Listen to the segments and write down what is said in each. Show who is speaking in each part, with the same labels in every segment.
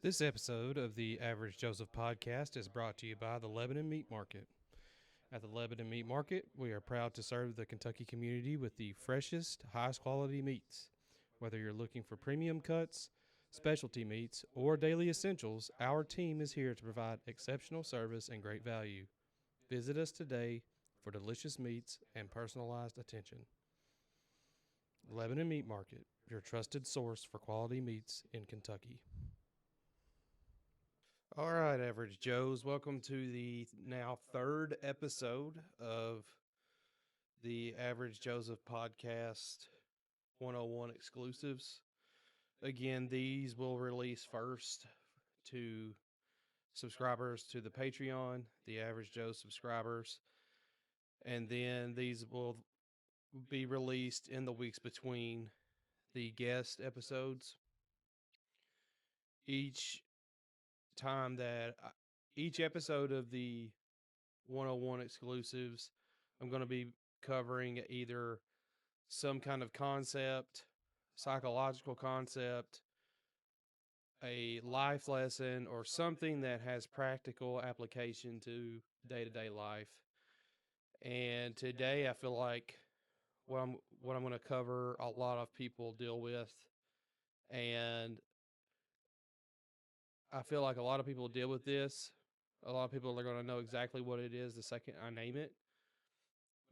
Speaker 1: This episode of the Average Joseph podcast is brought to you by the Lebanon Meat Market. At the Lebanon Meat Market, we are proud to serve the Kentucky community with the freshest, highest quality meats. Whether you're looking for premium cuts, specialty meats, or daily essentials, our team is here to provide exceptional service and great value. Visit us today for delicious meats and personalized attention. Lebanon Meat Market, your trusted source for quality meats in Kentucky. All right, Average Joes, welcome to the now third episode of the Average Joseph Podcast 101 Exclusives. Again, these will release first to subscribers to the Patreon, the Average Joe subscribers, and then these will be released in the weeks between the guest episodes. Each time that each episode of the 101 exclusives, I'm going to be covering either some kind of concept, psychological concept, a life lesson, or something that has practical application to day-to-day life. And today I feel like what I'm going to cover a lot of people deal with, and I feel like a lot of people deal with this. A lot of people are going to know exactly what it is the second I name it.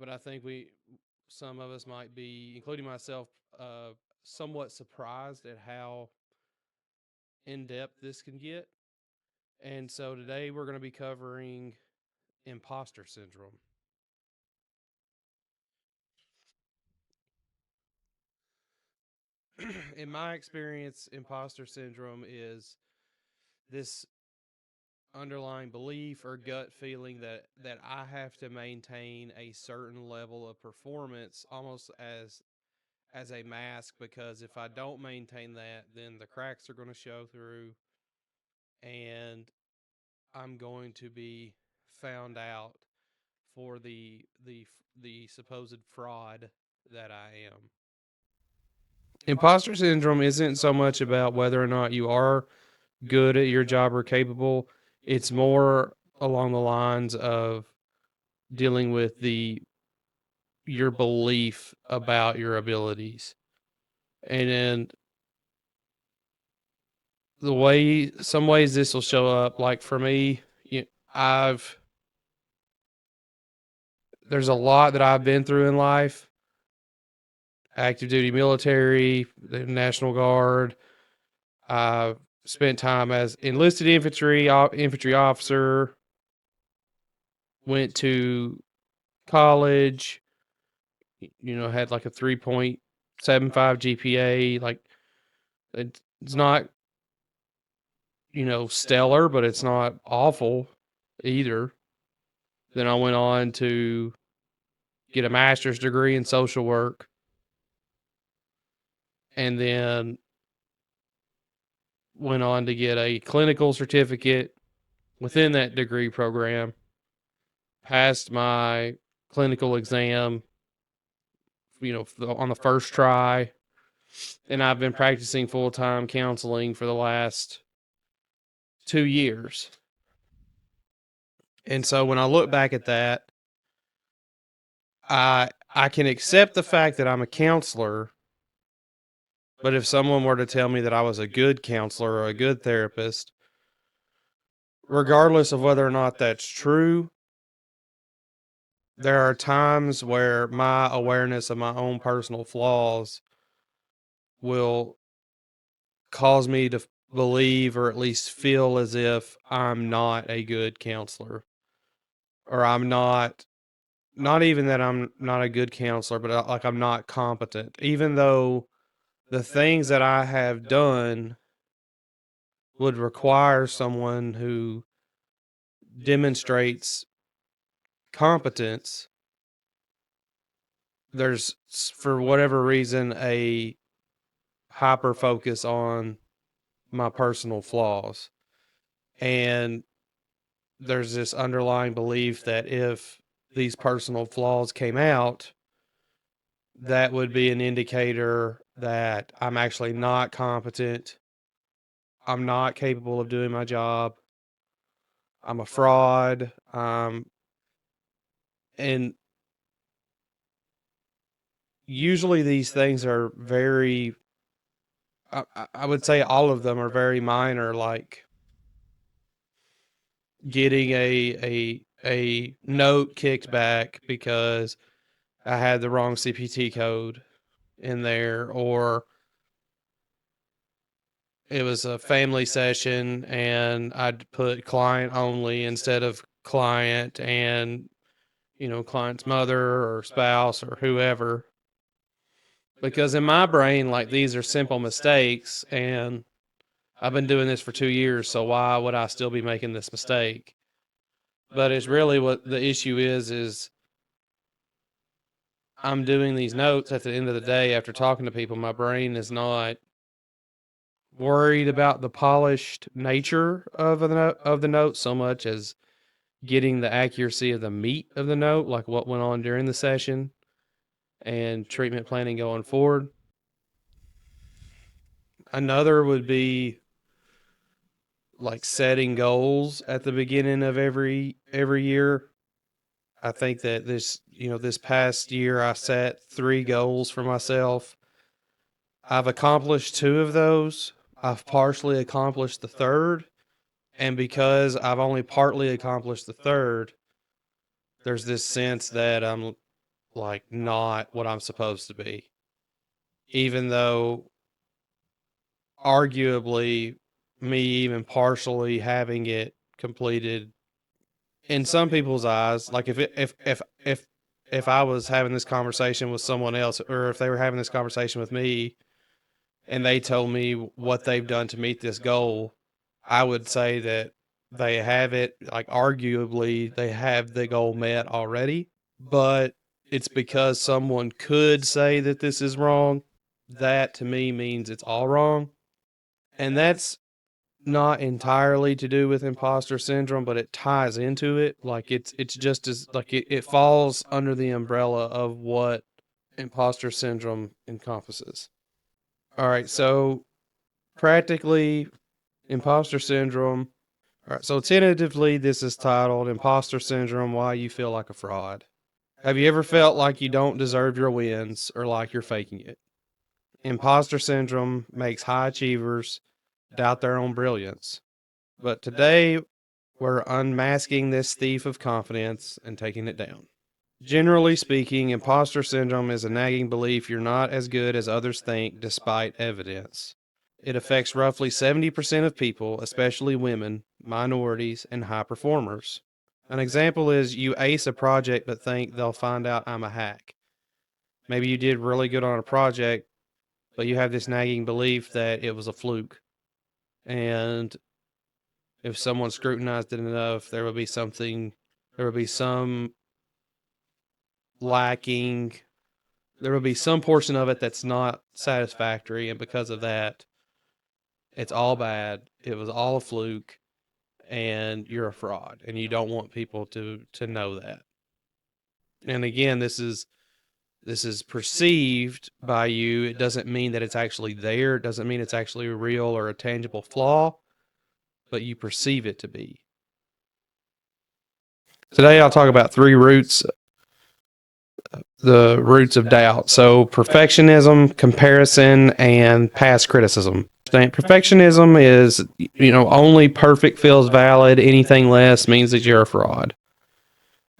Speaker 1: But I think some of us might be, including myself, somewhat surprised at how in depth this can get. And so today we're going to be covering imposter syndrome. In my experience, imposter syndrome is this underlying belief or gut feeling that I have to maintain a certain level of performance almost as a mask, because if I don't maintain that, then the cracks are going to show through and I'm going to be found out for the supposed fraud that I am. Imposter syndrome isn't so much about whether or not you are good at your job or capable. It's more along the lines of dealing with the your belief about your abilities. And then some ways this will show up, like for me, I've there's a lot that I've been through in life. Active duty military, the National Guard. I've spent time as enlisted infantry officer, went to college, had like a 3.75 GPA. Like, it's not, stellar, but it's not awful either. Then I went on to get a master's degree in social work, and then went on to get a clinical certificate within that degree program, passed my clinical exam, on the first try. And I've been practicing full-time counseling for the last 2 years. And so when I look back at that, I can accept the fact that I'm a counselor, but if someone were to tell me that I was a good counselor or a good therapist, regardless of whether or not that's true, there are times where my awareness of my own personal flaws will cause me to believe, or at least feel, as if I'm not a good counselor, or I'm not even that I'm not a good counselor, but like I'm not competent, even though the things that I have done would require someone who demonstrates competence. There's, for whatever reason, a hyper focus on my personal flaws. And there's this underlying belief that if these personal flaws came out, that would be an indicator that I'm actually not competent. I'm not capable of doing my job. I'm a fraud. And usually these things are very, I would say all of them are very minor, like getting a note kicked back because I had the wrong CPT code in there, or it was a family session and I'd put client only instead of client and, client's mother or spouse or whoever. Because in my brain, like, these are simple mistakes, and I've been doing this for 2 years, so why would I still be making this mistake? But it's really what the issue is I'm doing these notes at the end of the day after talking to people. My brain is not worried about the polished nature of the note so much as getting the accuracy of the meat of the note, like what went on during the session and treatment planning going forward. Another would be like setting goals at the beginning of every year. I think that this past year I set 3 goals for myself. I've accomplished 2 of those. I've partially accomplished the third, and because I've only partly accomplished the third, there's this sense that I'm like not what I'm supposed to be. Even though arguably me even partially having it completed in some people's eyes, like if I was having this conversation with someone else, or if they were having this conversation with me and they told me what they've done to meet this goal, I would say that they have it, like arguably they have the goal met already, but it's because someone could say that this is wrong. That to me means it's all wrong. And that's not entirely to do with imposter syndrome, but it ties into it. Like it's just as like it falls under the umbrella of what imposter syndrome encompasses. All right, so practically imposter syndrome. All right, so tentatively this is titled Imposter Syndrome: Why You Feel Like a Fraud. Have you ever felt like you don't deserve your wins or like you're faking it? Imposter syndrome makes high achievers doubt their own brilliance. But today, we're unmasking this thief of confidence and taking it down. Generally speaking, imposter syndrome is a nagging belief you're not as good as others think despite evidence. It affects roughly 70% of people, especially women, minorities, and high performers. An example is you ace a project but think they'll find out I'm a hack. Maybe you did really good on a project, but you have this nagging belief that it was a fluke. And if someone scrutinized it enough, there would be some lacking, there would be some portion of it that's not satisfactory. And because of that, it's all bad. It was all a fluke and you're a fraud and you don't want people to know that. And again, this is perceived by you. It doesn't mean that it's actually there. It doesn't mean it's actually a real or a tangible flaw, but you perceive it to be. Today, I'll talk about the roots of doubt. So, perfectionism, comparison, and past criticism. Perfectionism is, only perfect feels valid. Anything less means that you're a fraud.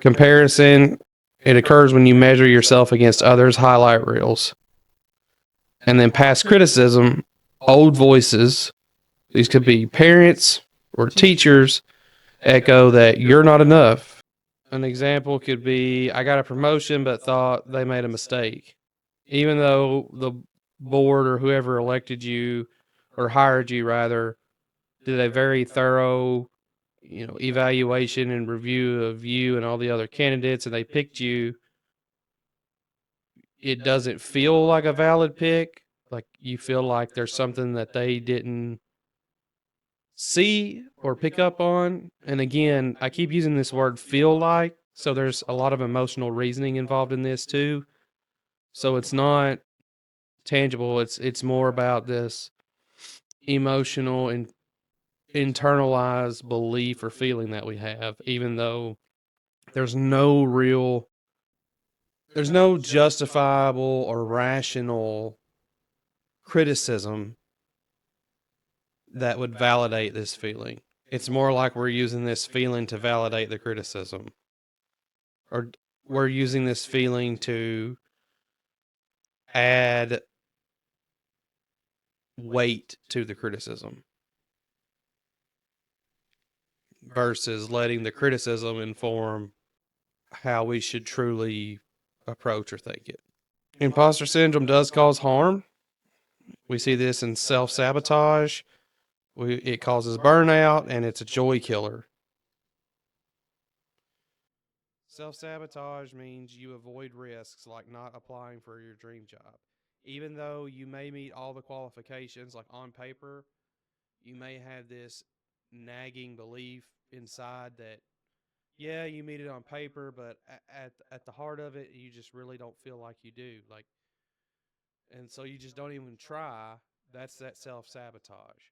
Speaker 1: Comparison, it occurs when you measure yourself against others' highlight reels. And then past criticism, old voices, these could be parents or teachers, echo that you're not enough. An example could be I got a promotion but thought they made a mistake. Even though the board or whoever elected you or hired you rather did a very thorough, evaluation and review of you and all the other candidates and they picked you, it doesn't feel like a valid pick. Like you feel like there's something that they didn't see or pick up on. And again, I keep using this word feel like, so there's a lot of emotional reasoning involved in this too. So it's not tangible. It's more about this emotional and internalized belief or feeling that we have, even though there's no justifiable or rational criticism that would validate this feeling. It's more like we're using this feeling to validate the criticism, or we're using this feeling to add weight to the criticism versus letting the criticism inform how we should truly approach or think it. Imposter syndrome does cause harm. We see this in self-sabotage. It causes burnout, and it's a joy killer. Self-sabotage means you avoid risks like not applying for your dream job. Even though you may meet all the qualifications, like on paper, you may have this nagging belief inside that, yeah, you meet it on paper, but at the heart of it, you just really don't feel like you do. Like, and so you just don't even try. That's that self-sabotage.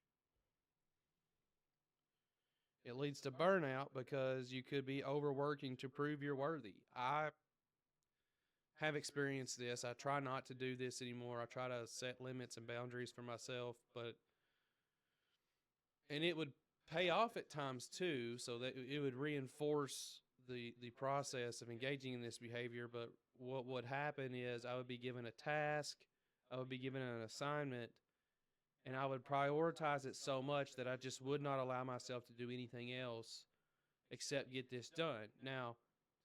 Speaker 1: It leads to burnout because you could be overworking to prove you're worthy. I have experienced this. I try not to do this anymore. I try to set limits and boundaries for myself, and it would pay off at times too, so that it would reinforce the process of engaging in this behavior. But what would happen is I would be given a task, I would be given an assignment, and I would prioritize it so much that I just would not allow myself to do anything else except get this done. Now,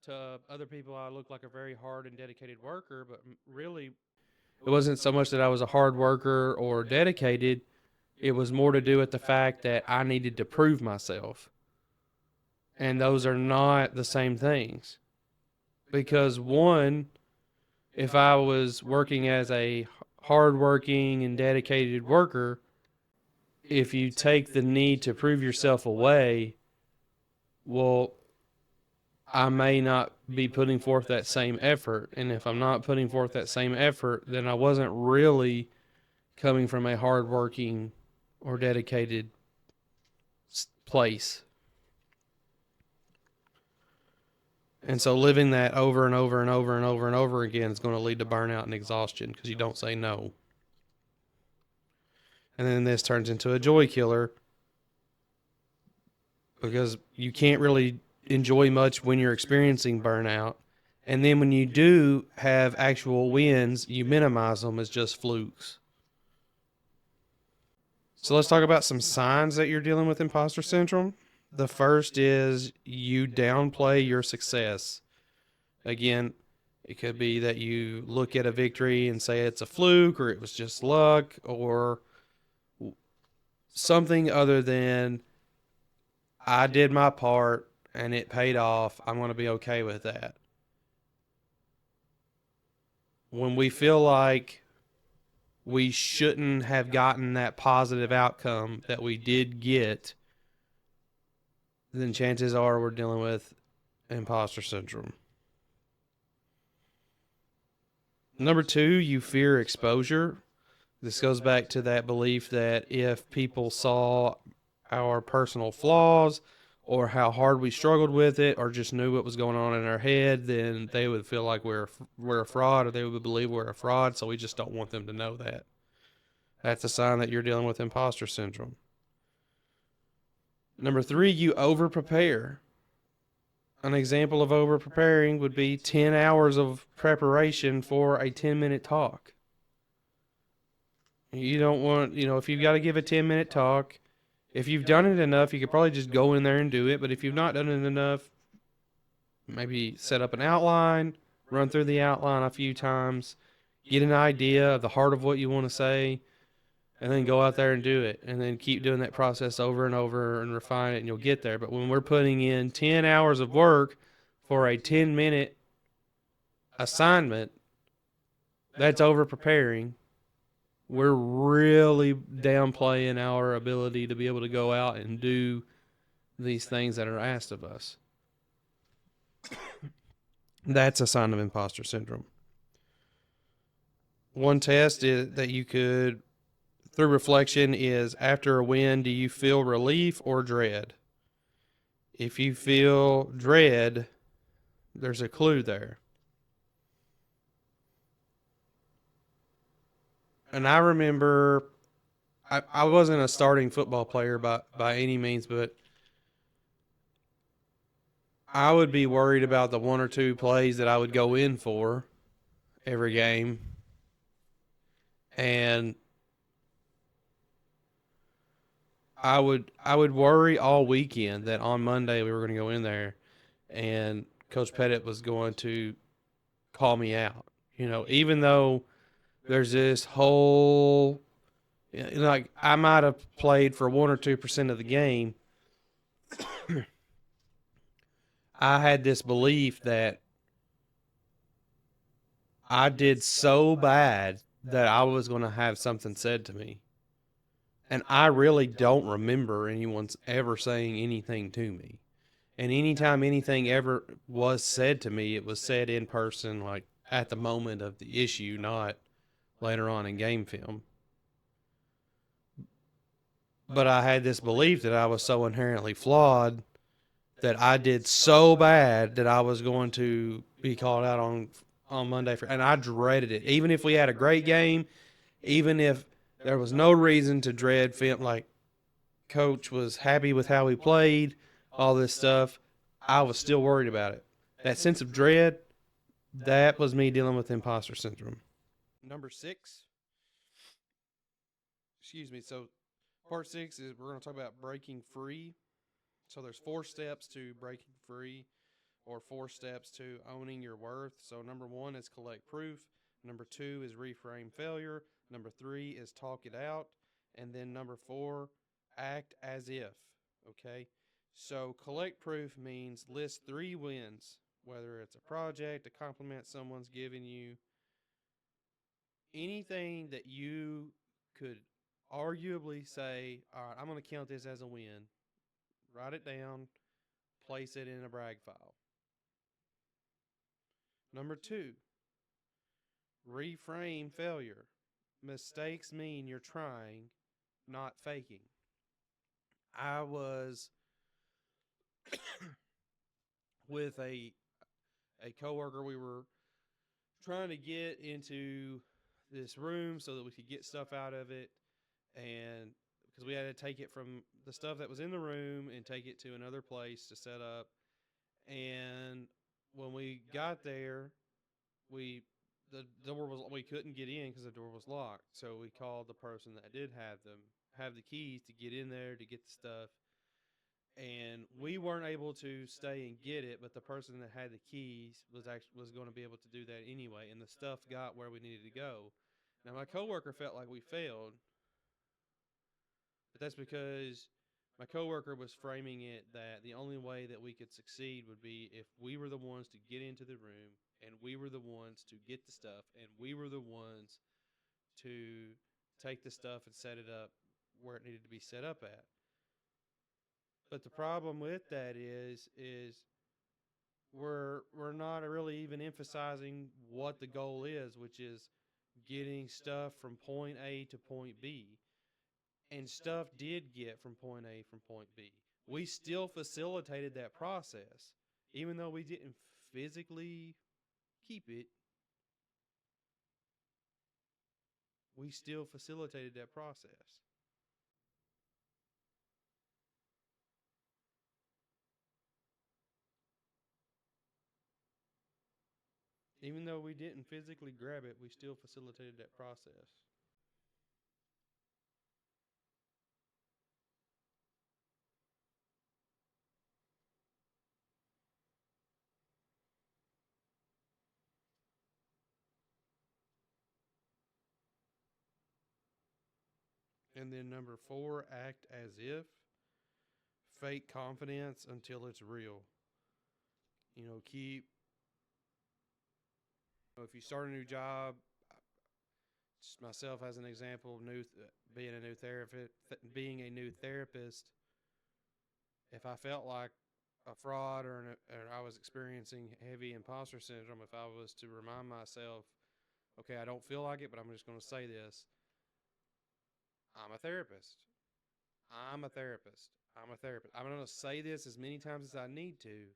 Speaker 1: to other people, I look like a very hard and dedicated worker, but really, it wasn't so much that I was a hard worker or dedicated. It was more to do with the fact that I needed to prove myself. And those are not the same things. Because one, if I was working as a hardworking and dedicated worker, if you take the need to prove yourself away, well, I may not be putting forth that same effort. And if I'm not putting forth that same effort, then I wasn't really coming from a hardworking or dedicated place. And so living that over and over and over and over and over again is going to lead to burnout and exhaustion because you don't say no. And then this turns into a joy killer because you can't really enjoy much when you're experiencing burnout. And then when you do have actual wins, you minimize them as just flukes. So let's talk about some signs that you're dealing with imposter syndrome. The first is you downplay your success. Again, it could be that you look at a victory and say it's a fluke or it was just luck or something other than I did my part and it paid off. I'm going to be okay with that. When we feel like we shouldn't have gotten that positive outcome that we did get, then chances are we're dealing with imposter syndrome. Number two, you fear exposure. This goes back to that belief that if people saw our personal flaws or how hard we struggled with it or just knew what was going on in our head, then they would feel like we're a fraud, or they would believe we're a fraud, so we just don't want them to know that. That's a sign that you're dealing with imposter syndrome. Number three, you over-prepare. An example of over-preparing would be 10 hours of preparation for a 10-minute talk. You don't want, if you've got to give a 10-minute talk, if you've done it enough, you could probably just go in there and do it. But if you've not done it enough, maybe set up an outline, run through the outline a few times, get an idea of the heart of what you want to say, and then go out there and do it. And then keep doing that process over and over and refine it, and you'll get there. But when we're putting in 10 hours of work for a 10-minute assignment, that's over-preparing. We're really downplaying our ability to be able to go out and do these things that are asked of us. That's a sign of imposter syndrome. One test is that you could through reflection is, after a win, do you feel relief or dread? If you feel dread, there's a clue there. And I remember I wasn't a starting football player by any means, but I would be worried about the one or two plays that I would go in for every game. And I would worry all weekend that on Monday we were going to go in there and Coach Pettit was going to call me out. Even though there's this whole, like, I might have played for 1 or 2% of the game, I had this belief that I did so bad that I was going to have something said to me. And I really don't remember anyone's ever saying anything to me. And anytime anything ever was said to me, it was said in person, like at the moment of the issue, not later on in game film. But I had this belief that I was so inherently flawed that I did so bad that I was going to be called out on Monday. And I dreaded it. Even if we had a great game, even if there was no reason to dread film, like Coach was happy with how we played, all this stuff, I was still worried about it. That sense of dread, that was me dealing with imposter syndrome. Number 6. Excuse me. So part 6 is we're going to talk about breaking free. So there's 4 steps to breaking free, or 4 steps to owning your worth. So number 1 is collect proof. Number 2 is reframe failure. Number 3 is talk it out. And then number 4, act as if. Okay? So collect proof means list 3 wins, whether it's a project, a compliment someone's given you, anything that you could arguably say, all right, I'm going to count this as a win. Write it down, place it in a brag file. Number 2, reframe failure. Mistakes mean you're trying, not faking. I was with a coworker. We were trying to get into this room so that we could get stuff out of it, and because we had to take it from the stuff that was in the room and take it to another place to set up. And when we got there, we couldn't get in because the door was locked. So we called the person that did have the keys to get in there to get the stuff. And we weren't able to stay and get it, but the person that had the keys was going to be able to do that anyway, and the stuff got where we needed to go. Now my coworker felt like we failed, but that's because my coworker was framing it that the only way that we could succeed would be if we were the ones to get into the room, and we were the ones to get the stuff, and we were the ones to take the stuff and set it up where it needed to be set up at. But the problem with that is we're not really even emphasizing what the goal is, which is getting stuff from point A to point B. And stuff did get from point A from point B. We still facilitated that process. Even though we didn't physically keep it, we still facilitated that process. Even though we didn't physically grab it, we still facilitated that process. And then number 4, act as if. Fake confidence until it's real. If you start a new job, just myself as an example, being a new therapist, if I felt like a fraud or I was experiencing heavy imposter syndrome, if I was to remind myself, okay, I don't feel like it, but I'm just going to say this, I'm a therapist. I'm a therapist. I'm a therapist. I'm going to say this as many times as I need to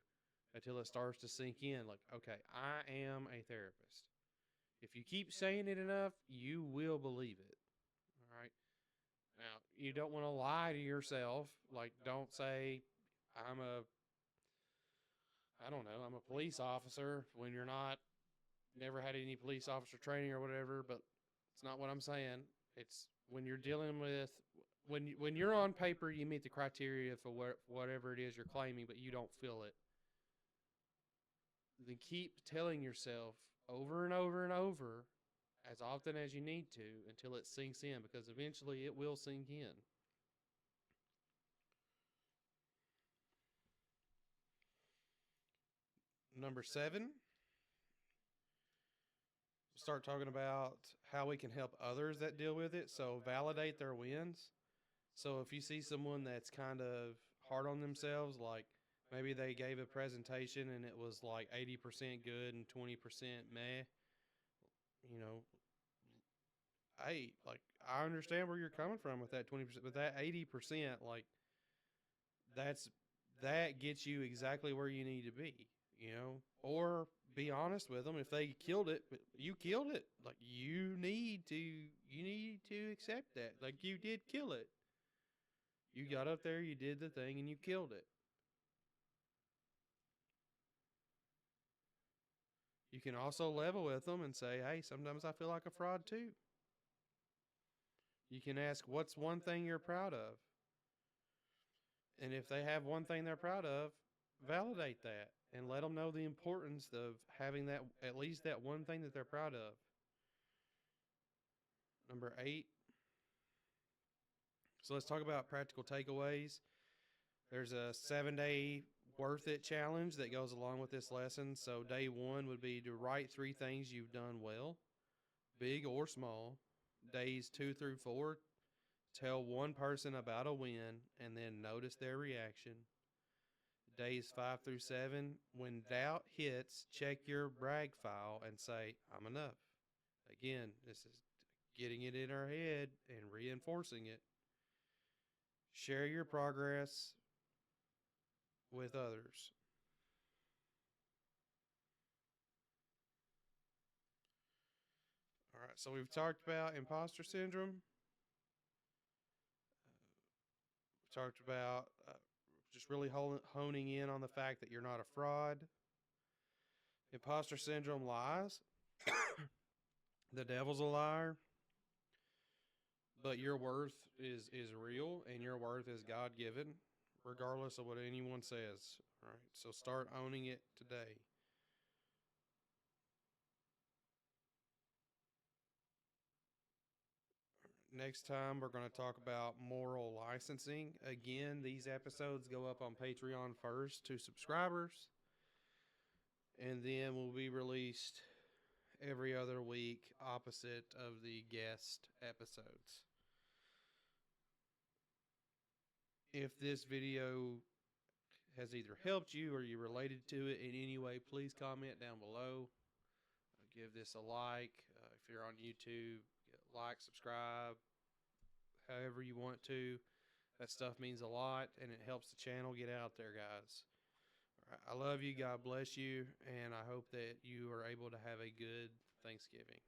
Speaker 1: until it starts to sink in. Like, okay, I am a therapist. If you keep saying it enough, you will believe it. All right. Now, you don't want to lie to yourself. Like, don't say, I'm a, I don't know, I'm a police officer when you're not, never had any police officer training or whatever, but it's not what I'm saying. It's when you're dealing with, when you're on paper, you meet the criteria for whatever it is you're claiming, but you don't feel it. Then keep telling yourself over and over and over as often as you need to until it sinks in, because eventually it will sink in. Number 7, start talking about how we can help others that deal with it. So validate their wins. So if you see someone that's kind of hard on themselves, like maybe they gave a presentation and it was like 80% good and 20% meh, you know, hey, like I understand where you're coming from with that 20%, but that 80%, like that's that gets you exactly where you need to be, you know. Or be honest with them. If they killed it, you killed it. Like you need to accept that. Like you did kill it. You got up there, you did the thing, and you killed it. You can also level with them and say, hey, sometimes I feel like a fraud too. You can ask, what's one thing you're proud of? And if they have one thing they're proud of, validate that and let them know the importance of having that, at least that one thing that they're proud of. Number 8. So let's talk about practical takeaways. There's a 7-day worth it challenge that goes along with this lesson. So day 1 would be to write 3 things you've done well, big or small. Days 2 through 4, tell one person about a win and then notice their reaction. Days 5 through 7, when doubt hits, check your brag file and say, I'm enough. Again, this is getting it in our head and reinforcing it. Share your progress with others. All right, so we've talked about imposter syndrome. We've talked about just really honing in on the fact that you're not a fraud. Imposter syndrome lies. The devil's a liar. But your worth is real and your worth is God given, regardless of what anyone says. All right, so start owning it today. Next time, we're going to talk about moral licensing. Again, these episodes go up on Patreon first to subscribers, and then will be released every other week, opposite of the guest episodes. If this video has either helped you or you related to it in any way, please comment down below. Give this a like. If you're on YouTube, like, subscribe, however you want to. That stuff means a lot, and it helps the channel get out there, guys. All right, I love you. God bless you, and I hope that you are able to have a good Thanksgiving.